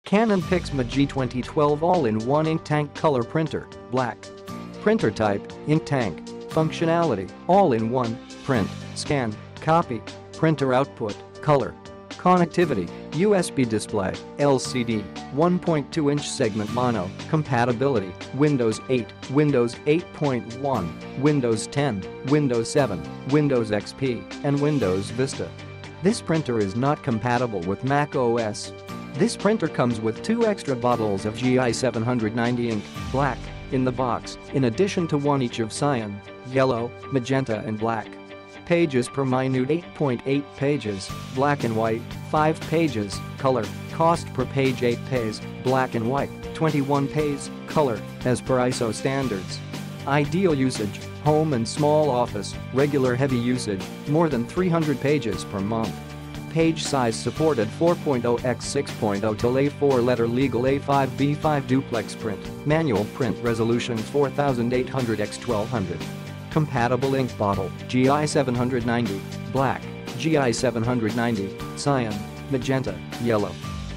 Canon Pixma G2012 all-in-one ink tank color printer, black. Printer type, ink tank. Functionality, all-in-one, print, scan, copy. Printer output, color. Connectivity, USB display, LCD, 1.2-inch segment mono. Compatibility, Windows 8, Windows 8.1, Windows 10, Windows 7, Windows XP, and Windows Vista. This printer is not compatible with Mac OS. This printer comes with 2 extra bottles of GI 790 ink, black, in the box, in addition to 1 each of cyan, yellow, magenta and black. Pages per minute 8.8 pages, black and white, 5 pages, color, cost per page 8 paise, black and white, 21 paise, color, as per ISO standards. Ideal usage, home and small office, regular heavy usage, more than 300 pages per month. Page size supported 4.0 x 6.0 till A4 letter legal A5B5 duplex print, manual print resolution 4800 x 1200. Compatible ink bottle, GI 790, black, GI 790, cyan, magenta, yellow.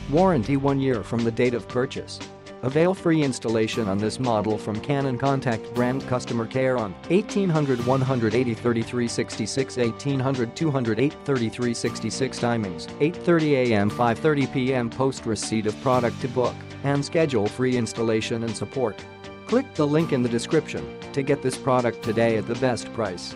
Warranty 1 year from the date of purchase. Avail free installation on this model from Canon. Contact brand customer care on 1800 180 3366 1800 208 3366 timings 8:30 a.m. 5:30 p.m. post receipt of product to book and schedule free installation and support. Click the link in the description to get this product today at the best price.